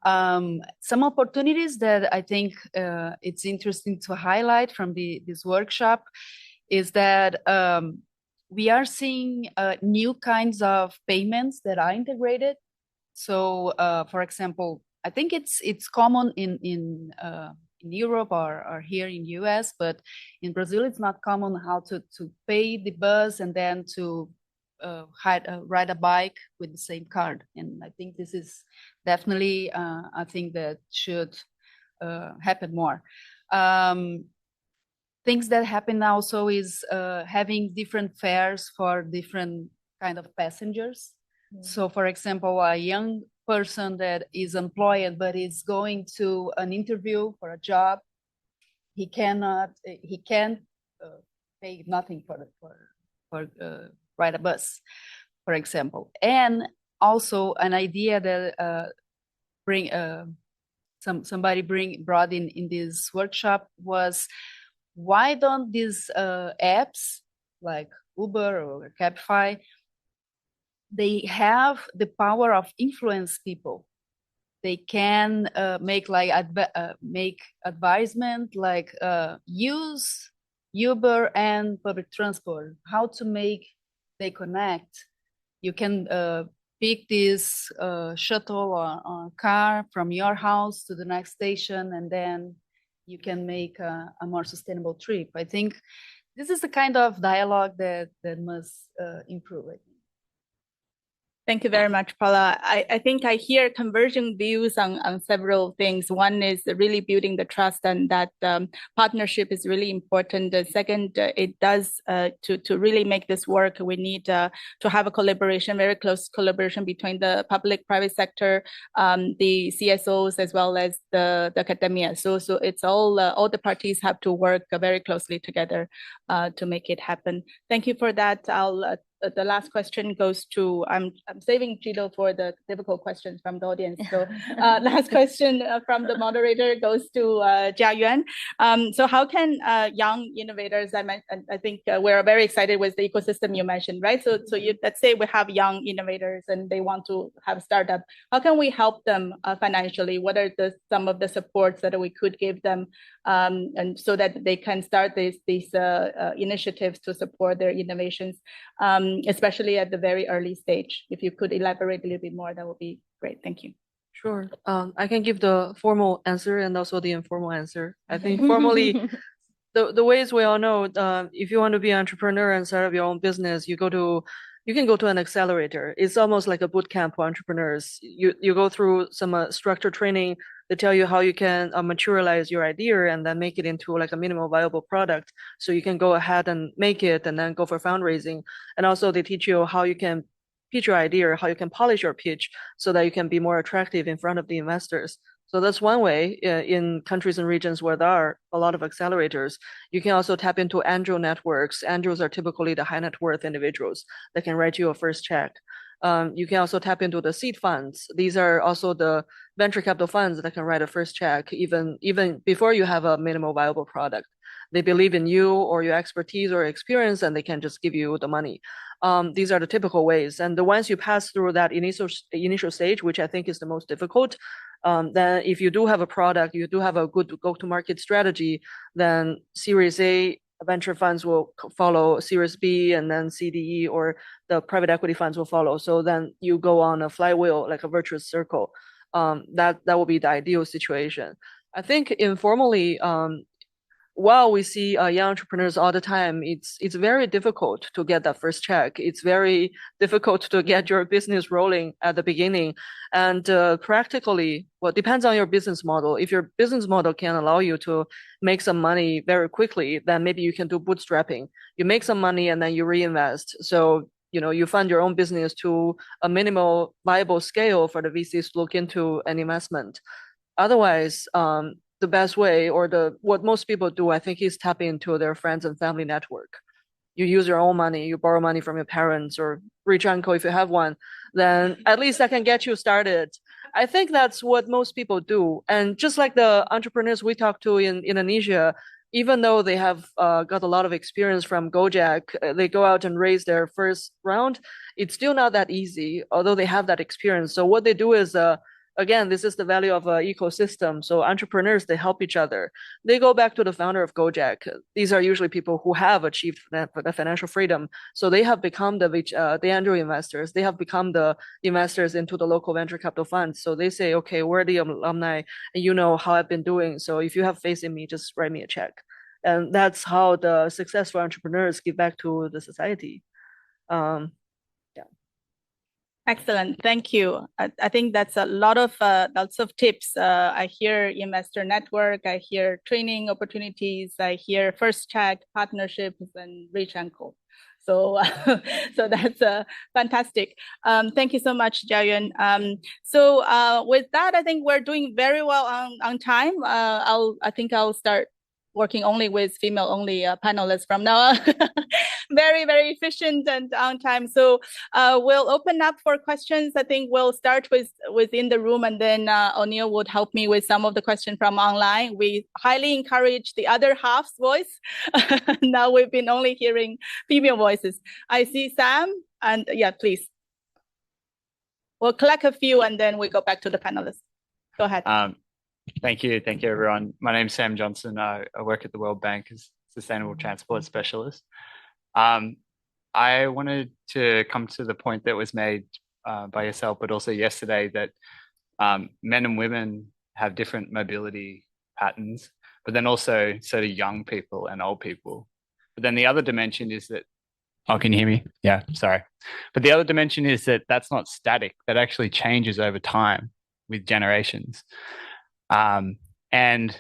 E: Some opportunities that I think it's interesting to highlight from this workshop is that we are seeing new kinds of payments that are integrated. So, for example, I think it's common in Europe or here in US, but in Brazil it's not common how to pay the bus and then to ride a bike with the same card. And I think this is definitely a thing that should happen more. Things that happen also is having different fares for different kind of passengers. So for example, a young person that is employed but is going to an interview for a job, he can't pay nothing for ride a bus, for example. And also an idea that somebody brought in this workshop was, why don't these apps like Uber or Cabify, they have the power of influence people. They can make advisement, like use Uber and public transport, how to make they connect. You can pick this shuttle or car from your house to the next station, and then you can make a more sustainable trip. I think this is the kind of dialogue that must improve.
A: Thank you very much, Paula. I think I hear converging views on several things. One is really building the trust, and that partnership is really important. The second, it does to really make this work, we need to have a collaboration, very close collaboration between the public-private sector, the CSOs, as well as the academia. So it's all the parties have to work very closely together to make it happen. Thank you for that. The last question goes to, I'm saving Gildo for the difficult questions from the audience. So last question from the moderator goes to Jia Yuan. So how can young innovators, I think we're very excited with the ecosystem you mentioned, right? So let's say we have young innovators and they want to have a startup. How can we help them financially? What are some of the supports that we could give them, and so that they can start these initiatives to support their innovations? Especially at the very early stage. If you could elaborate a little bit more, that would be great. Thank you.
F: Sure. I can give the formal answer and also the informal answer. I think formally, the ways we all know, if you want to be an entrepreneur and start up your own business, you can go to an accelerator. It's almost like a boot camp for entrepreneurs. You go through some structured training. They tell you how you can materialize your idea and then make it into like a minimal viable product. So you can go ahead and make it and then go for fundraising. And also they teach you how you can pitch your idea, how you can polish your pitch so that you can be more attractive in front of the investors. So that's one way in countries and regions where there are a lot of accelerators. You can also tap into angel networks. Angels are typically the high net worth individuals that can write you a first check. You can also tap into the seed funds. These are also the venture capital funds that can write a first check even before you have a minimal viable product. They believe in you or your expertise or experience, and they can just give you the money. These are the typical ways. And the ones you pass through that initial stage, which I think is the most difficult, then if you do have a product, you do have a good go-to-market strategy, then Series A venture funds will follow, Series B, and then CDE or the private equity funds will follow. So then you go on a flywheel, like a virtuous circle. That will be the ideal situation. I think informally, while we see young entrepreneurs all the time, it's very difficult to get that first check. It's very difficult to get your business rolling at the beginning. And practically, well, it depends on your business model. If your business model can allow you to make some money very quickly, then maybe you can do bootstrapping. You make some money and then you reinvest. So you fund your own business to a minimal viable scale for the VCs to look into an investment. Otherwise, the best way or what most people do, I think, is tap into their friends and family network. You use your own money, you borrow money from your parents or rich uncle if you have one, then at least that can get you started. I think that's what most people do. And just like the entrepreneurs we talk to in Indonesia, even though they have got a lot of experience from Gojek, they go out and raise their first round. It's still not that easy, although they have that experience. So what they do is, again, this is the value of an ecosystem. So entrepreneurs, they help each other. They go back to the founder of Gojek. These are usually people who have achieved the financial freedom. So they have become the angel investors. They have become the investors into the local venture capital funds. So they say, okay, we're the alumni and you know how I've been doing. So if you have faith in me, just write me a check. And that's how the successful entrepreneurs give back to the society.
A: Excellent. Thank you. I think that's a lot of lots of tips. I hear investor network, I hear training opportunities, I hear first check partnerships and rich uncle. So, so that's fantastic. Thank you so much, Jiayuan. So with that, I think we're doing very well on time. I think I'll start working only with female-only panelists from now on. Very, very efficient and on time. So we'll open up for questions. I think we'll start within the room, and then O'Neill would help me with some of the questions from online. We highly encourage the other half's voice. Now we've been only hearing female voices. I see Sam, and yeah, please. We'll collect a few, and then we go back to the panelists. Go ahead.
G: Thank you, everyone. My name's Sam Johnson. I work at the World Bank as Sustainable Transport Specialist. I wanted to come to the point that was made by yourself, but also yesterday, that men and women have different mobility patterns, but then also so do young people and old people. But then the other dimension is that, oh, can you hear me? Yeah, sorry. But the other dimension is that that's not static, that actually changes over time with generations. And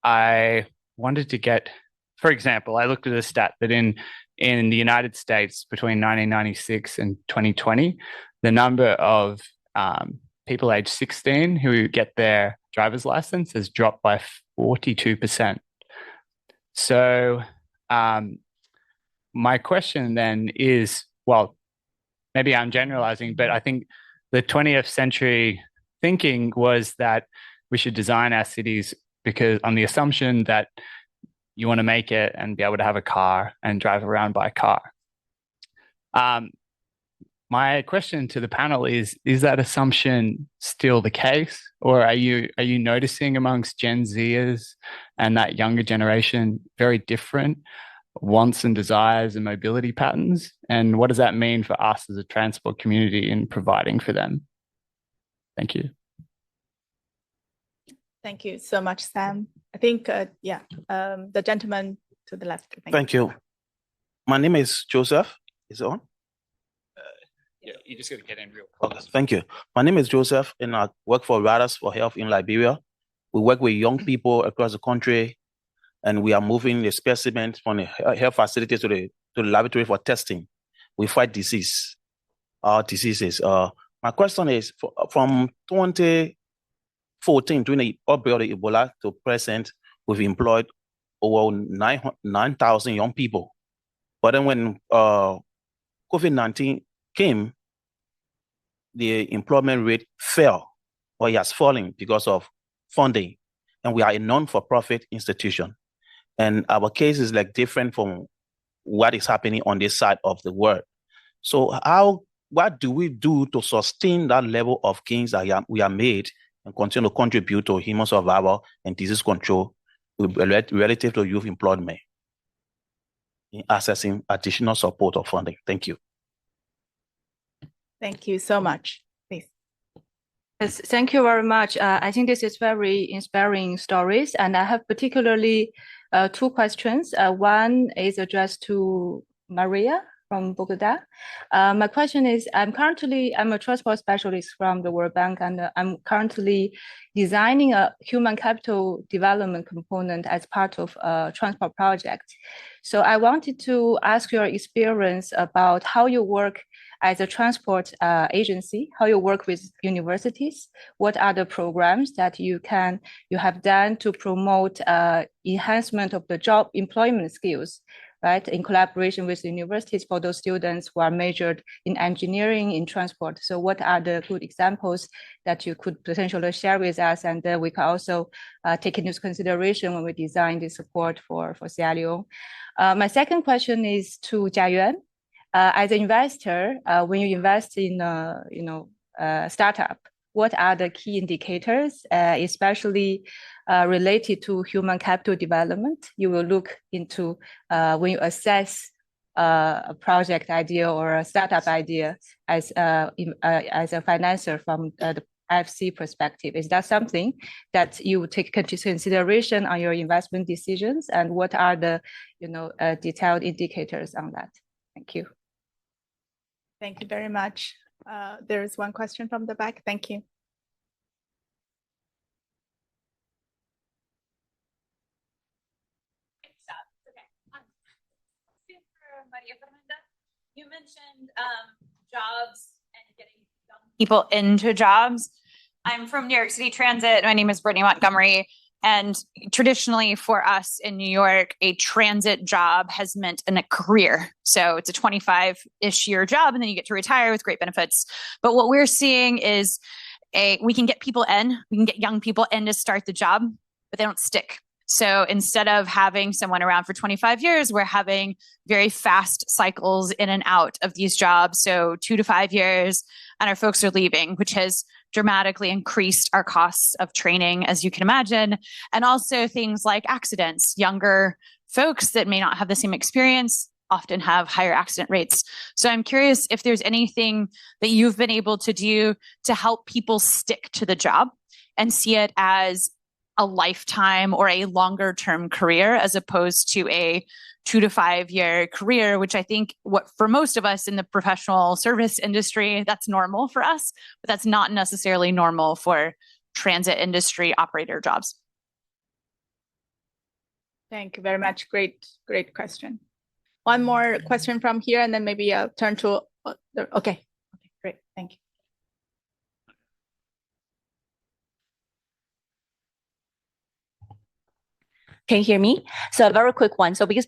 G: I wanted to get, for example, I looked at a stat that in the United States between 1996 and 2020, the number of people aged 16 who get their driver's license has dropped by 42%. So my question then is, well, maybe I'm generalizing, but I think the 20th century thinking was that we should design our cities because on the assumption that you want to make it and be able to have a car and drive around by car. My question to the panel is that assumption still the case, or are you noticing amongst Gen Zers and that younger generation very different wants and desires and mobility patterns? And what does that mean for us as a transport community in providing for them? Thank you.
A: Thank you so much, Sam. I think, the gentleman to the left.
H: Thank you. My name is Joseph. Is it on?
G: Yeah, you just got to get in real close.
H: Okay, thank you. My name is Joseph, and I work for Riders for Health in Liberia. We work with young people across the country, and we are moving the specimens from the health facility to the laboratory for testing. We fight diseases. My question is, from 2014, during the outbreak of the Ebola to present, we've employed over 9,000 young people. But then when COVID-19 came, the employment rate fell, or it has fallen because of funding. And we are a non-for-profit institution. And our case is like different from what is happening on this side of the world. So what do we do to sustain that level of gains that we are made and continue to contribute to human survival and disease control relative to youth employment in accessing additional support or funding? Thank you.
A: Thank you so much. Please.
I: Yes, thank you very much. I think this is very inspiring stories, and I have particularly two questions. One is addressed to Maria from Bogota. My question is, I'm a transport specialist from the World Bank, and I'm currently designing a human capital development component as part of a transport project. So I wanted to ask your experience about how you work as a transport agency, how you work with universities, what are the programs that you have done to promote enhancement of the job employment skills, right, in collaboration with universities for those students who are majored in engineering, in transport. So what are the good examples that you could potentially share with us, and we can also take into consideration when we design the support for Sierra Leone. My second question is to Jiayuan. As an investor, when you invest in a startup, what are the key indicators, especially related to human capital development, you will look into when you assess a project idea or a startup idea as a financier from the IFC perspective? Is that something that you take into consideration on your investment decisions, and what are the detailed indicators on that? Thank you.
A: Thank you very much. There is one question from the back. Thank you.
J: Maria Fernanda, you mentioned jobs and getting young people into jobs. I'm from New York City Transit. My name is Brittany Montgomery. And traditionally for us in New York, a transit job has meant a career. So it's a 25-ish year job, and then you get to retire with great benefits. But what we're seeing is we can get people in, we can get young people in to start the job, but they don't stick. So instead of having someone around for 25 years, we're having very fast cycles in and out of these jobs. So 2 to 5 years, and our folks are leaving, which has dramatically increased our costs of training, as you can imagine. And also things like accidents. Younger folks that may not have the same experience often have higher accident rates. So I'm curious if there's anything that you've been able to do to help people stick to the job and see it as a lifetime or a longer term career as opposed to a 2 to 5 year career, which I think what for most of us in the professional service industry, that's normal for us, but that's not necessarily normal for transit industry operator jobs.
A: Thank you very much. Great question. One more question from here, and then maybe I'll turn to, okay, great, thank you.
K: Can you hear me? So a very quick one. So because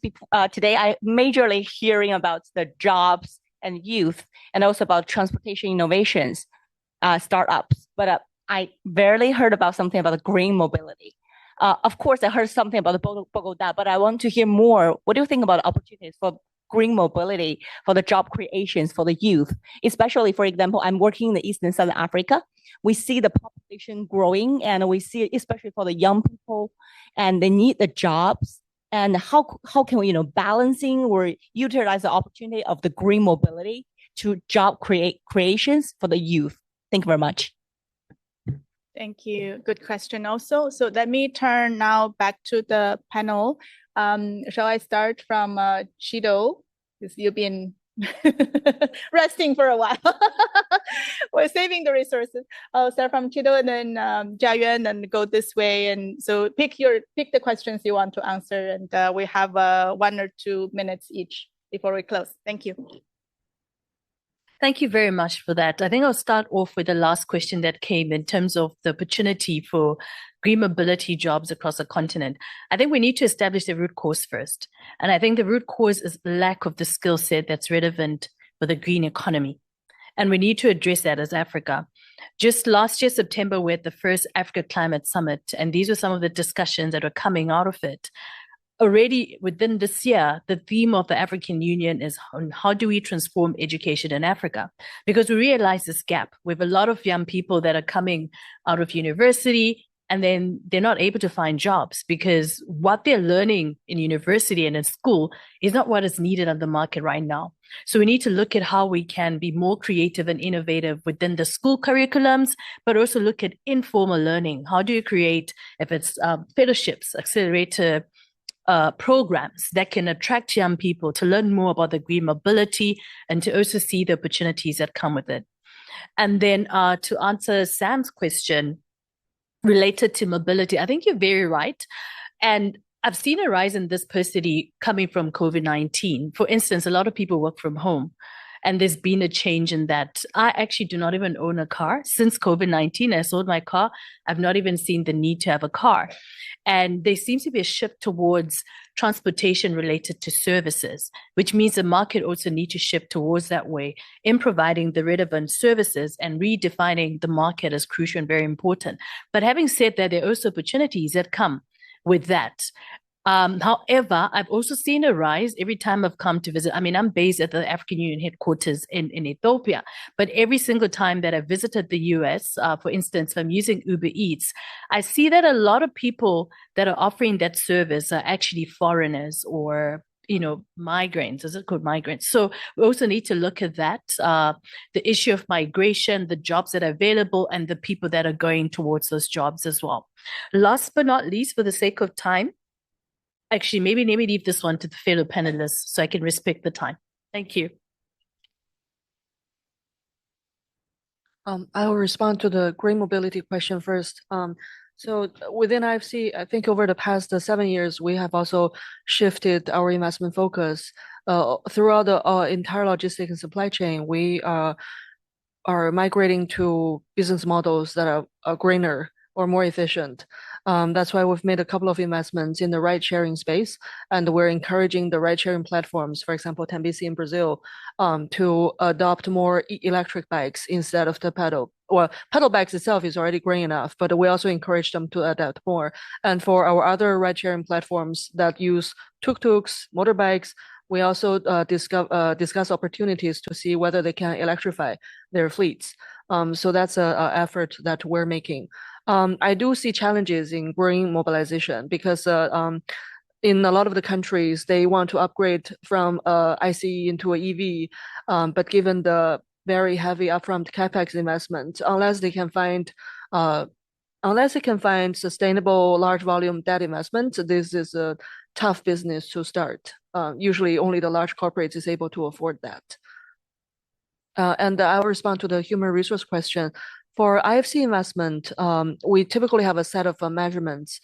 K: today I majorly hearing about the jobs and youth, and also about transportation innovations, startups, but I barely heard about something about the green mobility. Of course, I heard something about the Bogota, but I want to hear more. What do you think about opportunities for green mobility, for the job creations for the youth? Especially, for example, I'm working in the East and Southern Africa. We see the population growing, and we see, especially for the young people, and they need the jobs. And how can we, balancing or utilize the opportunity of the green mobility to job creations for the youth? Thank you very much.
A: Thank you. Good question also. So let me turn now back to the panel. Shall I start from Chido? Because you've been resting for a while. We're saving the resources. I'll start from Chido and then Jiayuan, and go this way. And so pick the questions you want to answer, and we have 1 or 2 minutes each before we close. Thank you.
B: Thank you very much for that. I think I'll start off with the last question that came in terms of the opportunity for green mobility jobs across the continent. I think we need to establish the root cause first. And I think the root cause is lack of the skill set that's relevant for the green economy. And we need to address that as Africa. Just last year, September, we had the first Africa Climate Summit, and these were some of the discussions that were coming out of it. Already within this year, the theme of the African Union is on how do we transform education in Africa? Because we realize this gap. We have a lot of young people that are coming out of university, and then they're not able to find jobs because what they're learning in university and in school is not what is needed on the market right now. So we need to look at how we can be more creative and innovative within the school curriculums, but also look at informal learning. How do you create, if it's fellowships, accelerator programs that can attract young people to learn more about the green mobility and to also see the opportunities that come with it. And then to answer Sam's question related to mobility, I think you're very right. And I've seen a rise in dispersity coming from COVID-19. For instance, a lot of people work from home. And there's been a change in that. I actually do not even own a car. Since COVID-19, I sold my car. I've not even seen the need to have a car. And there seems to be a shift towards transportation related to services, which means the market also needs to shift towards that way in providing the relevant services and redefining the market as crucial and very important. But having said that, there are also opportunities that come with that. However, I've also seen a rise every time I've come to visit. I mean, I'm based at the African Union headquarters in Ethiopia, but every single time that I visited the US, for instance, if I'm using Uber Eats, I see that a lot of people that are offering that service are actually foreigners or migrants. Is it called migrants? So we also need to look at that, the issue of migration, the jobs that are available, and the people that are going towards those jobs as well. Last but not least, for the sake of time, actually, maybe let me leave this one to the fellow panelists so I can respect the time. Thank you.
F: I will respond to the green mobility question first. So within IFC, I think over the past 7 years, we have also shifted our investment focus. Throughout the entire logistics and supply chain, we are migrating to business models that are greener or more efficient. That's why we've made a couple of investments in the ride-sharing space, and we're encouraging the ride-sharing platforms, for example, Tembici in Brazil, to adopt more electric bikes instead of the pedal. Well, pedal bikes itself is already green enough, but we also encourage them to adapt more. And for our other ride-sharing platforms that use tuk-tuks, motorbikes, we also discuss opportunities to see whether they can electrify their fleets. So that's an effort that we're making. I do see challenges in green mobilization because in a lot of the countries, they want to upgrade from ICE into an EV, but given the very heavy upfront capex investment, unless they can find sustainable large volume debt investment, this is a tough business to start. Usually only the large corporates is able to afford that. And I'll respond to the human resource question. For IFC investment, we typically have a set of measurements.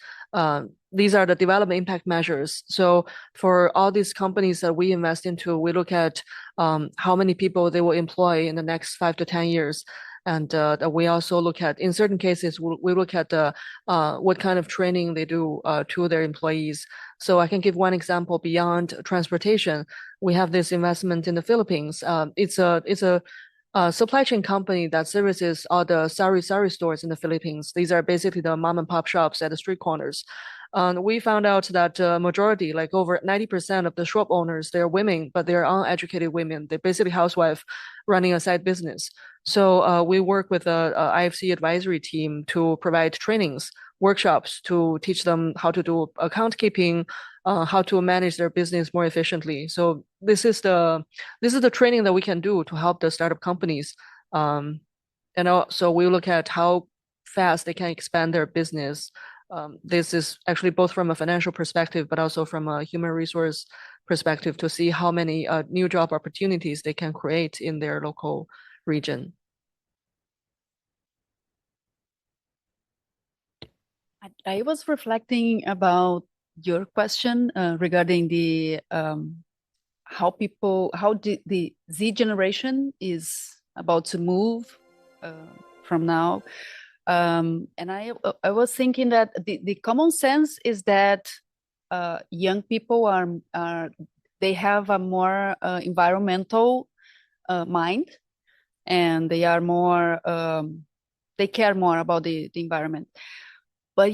F: These are the development impact measures. So for all these companies that we invest into, we look at how many people they will employ in the next 5 to 10 years. And we also look at, in certain cases, we look at what kind of training they do to their employees. So I can give one example beyond transportation. We have this investment in the Philippines. It's a supply chain company that services all the sari-sari stores in the Philippines. These are basically the mom and pop shops at the street corners. We found out that majority, like over 90% of the shop owners, they're women, but they're uneducated women. They're basically housewife running a side business. So we work with the IFC advisory team to provide trainings, workshops to teach them how to do account keeping, how to manage their business more efficiently. So this is the training that we can do to help the startup companies. And also we look at how fast they can expand their business. This is actually both from a financial perspective, but also from a human resource perspective to see how many new job opportunities they can create in their local region.
E: I was reflecting about your question regarding the how the Z generation is about to move from now. And I was thinking that the common sense is that young people they have a more environmental mind, and they are more they care more about the environment. But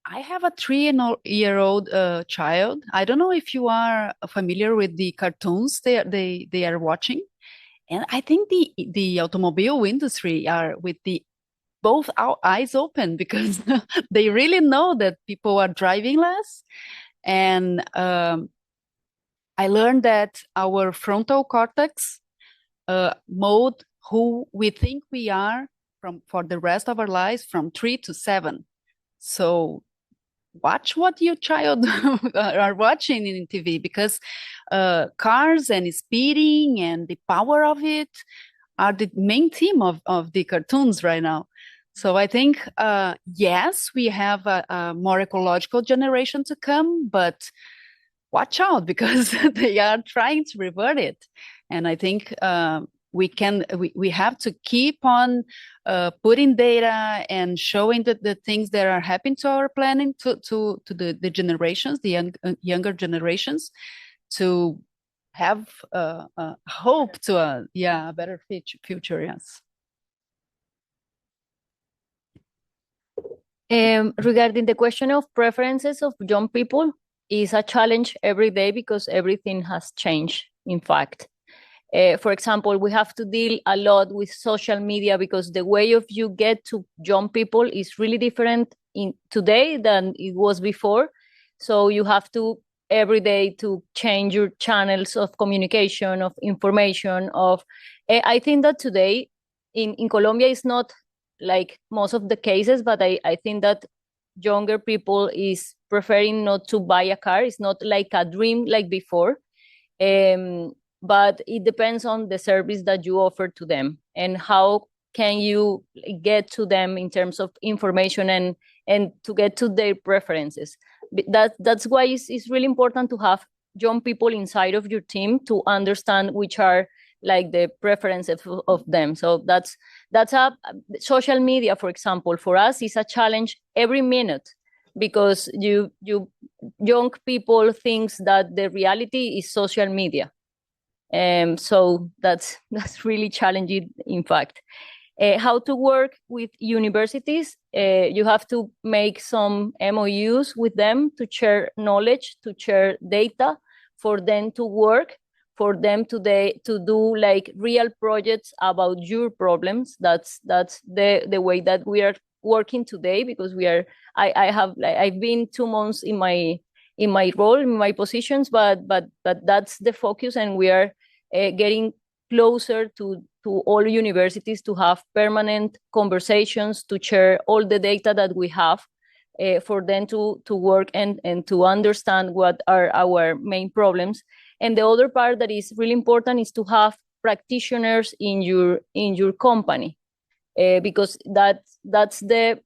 E: I have a 3-year-old child. I don't know if you are familiar with the cartoons they are watching, and I think the automobile industry are with both our eyes open because they really know that people are driving less. And I learned that our frontal cortex mold who we think we are for the rest of our lives from 3 to 7. So watch what your child are watching in TV, because cars and speeding and the power of it are the main theme of the cartoons right now. So I think, yes, we have a more ecological generation to come, but watch out because they are trying to revert it. And I think we have to keep on putting data and showing the things that are happening to our planet, to the generations, the younger generations, to have hope to a better future. Yes.
D: Regarding the question of preferences of young people, is a challenge every day because everything has changed, in fact. For example, we have to deal a lot with social media because the way of you get to young people is really different today than it was before. So you have to every day to change your channels of communication, of information, I think that today in Colombia is not like most of the cases, but I think that younger people is preferring not to buy a car. It's not like a dream like before. But it depends on the service that you offer to them and how can you get to them in terms of information and to get to their preferences. That's why it's really important to have young people inside of your team to understand which are like the preferences of them. So that's a social media, for example, for us is a challenge every minute, because you young people thinks that the reality is social media. So that's really challenging, in fact. How to work with universities, you have to make some MOUs with them to share knowledge, to share data, for them to work, for them to do like real projects about your problems. That's the way that we are working today, because I've been 2 months in my role, in my positions, but that's the focus, and we are getting closer to all universities to have permanent conversations, to share all the data that we have, for them to work and to understand what are our main problems. And the other part that is really important is to have practitioners in your company, because that's the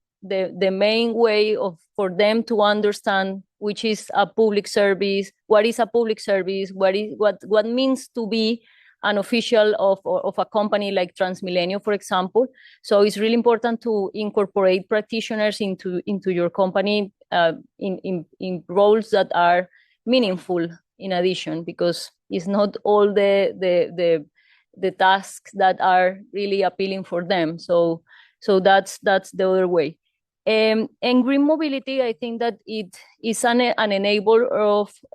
D: main way for them to understand which is a public service, what is a public service, what means to be an official of a company like Transmilenio, for example. So it's really important to incorporate practitioners into your company in roles that are meaningful in addition, because it's not all the tasks that are really appealing for them. So that's the other way. And green mobility, I think that it is an enabler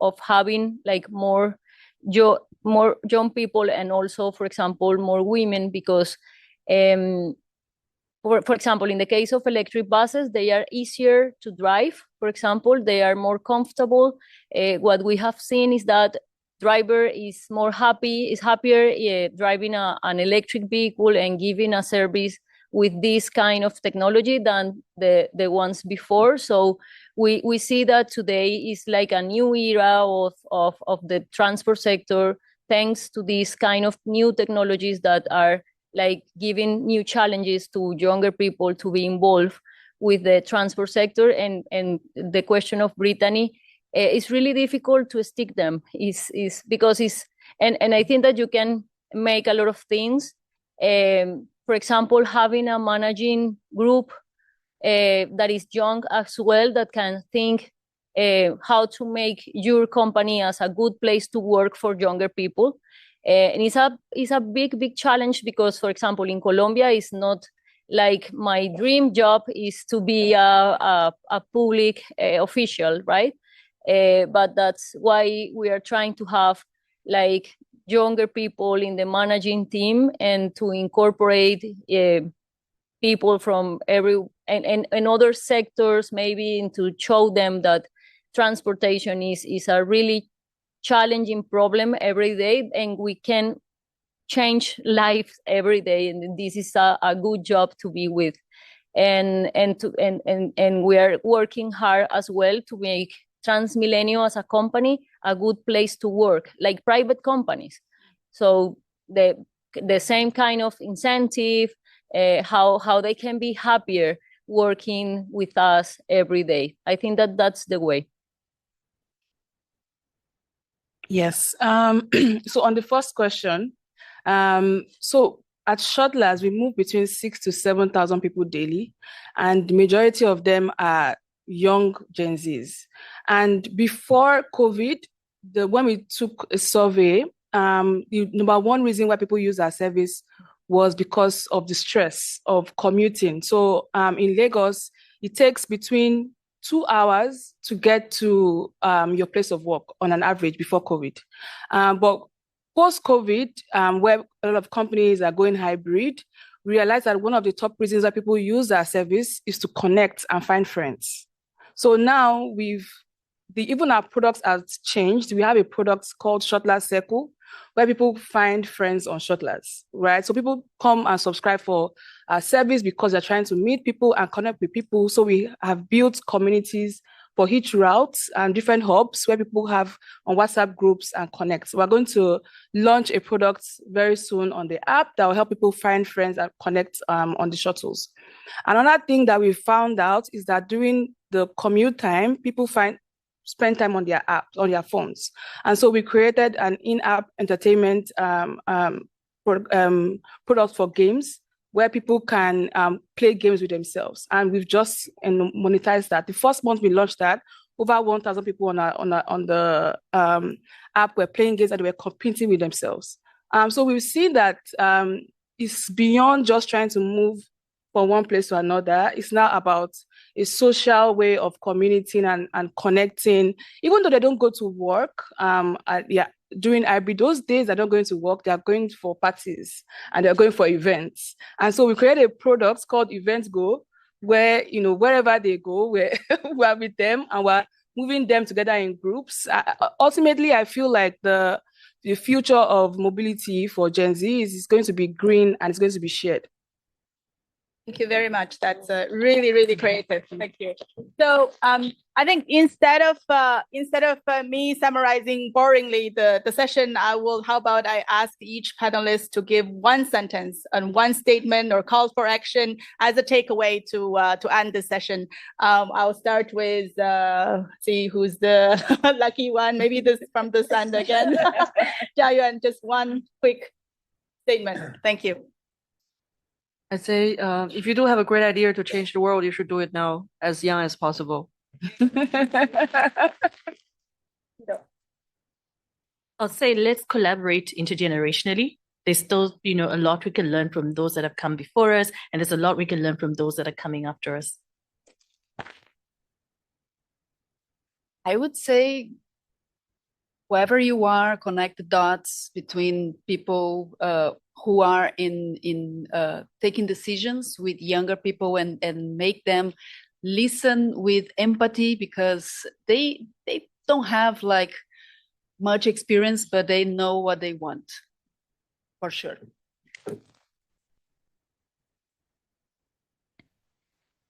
D: of having like more young people, and also, for example, more women, because for example, in the case of electric buses, they are easier to drive. For example, they are more comfortable. What we have seen is that driver is happier driving an electric vehicle and giving a service with this kind of technology than the ones before. So we see that today is like a new era of the transport sector, thanks to these kind of new technologies that are like giving new challenges to younger people to be involved with the transport sector. And the question of Brittany, it's really difficult to stick them, is because and I think that you can make a lot of things. For example, having a managing group that is young as well, that can think how to make your company as a good place to work for younger people. And it's a big challenge, because, for example, in Colombia, it's not like my dream job is to be a public official, right? But that's why we are trying to have like younger people in the managing team, and to incorporate people from and other sectors, maybe, and to show them that transportation is a really challenging problem every day, and we can change lives every day, and this is a good job to be with. And we are working hard as well to make Transmilenio as a company a good place to work, like private companies. So the same kind of incentive, how they can be happier working with us every day. I think that that's the way.
C: Yes. So on the first question, so at Shuttlers, we move between 6,000 to 7,000 people daily, and the majority of them are young Gen Zs. And before COVID, when we took a survey, the number one reason why people use our service was because of the stress of commuting. So in Lagos, it takes between 2 hours to get to your place of work on an average before COVID. But post-COVID, where a lot of companies are going hybrid, we realized that one of the top reasons why people use our service is to connect and find friends. So now even our products have changed. We have a product called Shuttlers Circle, where people find friends on Shuttlers, right? So people come and subscribe for our service because they're trying to meet people and connect with people. So we have built communities for each route and different hubs where people have on WhatsApp groups and connect. We're going to launch a product very soon on the app that will help people find friends and connect on the shuttles. Another thing that we found out is that during the commute time, people spend time on their apps, on their phones. And so we created an in-app entertainment product for games where people can play games with themselves. And we've just monetized that. The first month we launched that, over 1,000 people on the app were playing games and they were competing with themselves. So we've seen that it's beyond just trying to move from one place to another. It's now about a social way of communicating and connecting, even though they don't go to work. During IB, those days they're not going to work, they're going for parties and they're going for events. And so we created a product called Events Go, where, wherever they go, we're with them and we're moving them together in groups. Ultimately, I feel like the future of mobility for Gen Z is going to be green and it's going to be shared.
A: Thank you very much. That's really, really creative. Thank you. So I think instead of me summarizing boringly the session, how about I ask each panelist to give one sentence and one statement or call for action as a takeaway to end this session. I'll start with see who's the lucky one. Maybe this from this end again. Jiayuan, just one quick statement. Thank you.
F: I'd say if you do have a great idea to change the world, you should do it now, as young as possible.
B: I'll say let's collaborate intergenerationally. There's still, a lot we can learn from those that have come before us, and there's a lot we can learn from those that are coming after us.
E: I would say, wherever you are, connect the dots between people who are in taking decisions with younger people and make them listen with empathy, because they don't have like much experience, but they know what they want, for sure.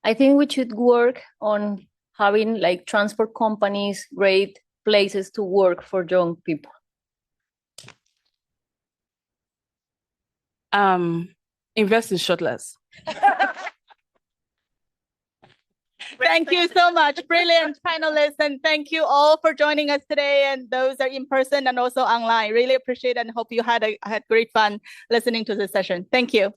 D: I think we should work on having like transport companies, great places to work for young people.
C: Invest in shuttlers.
A: Thank you so much, brilliant panelists, and thank you all for joining us today, and those are in person and also online. Really appreciate it and hope you had great fun listening to this session. Thank you.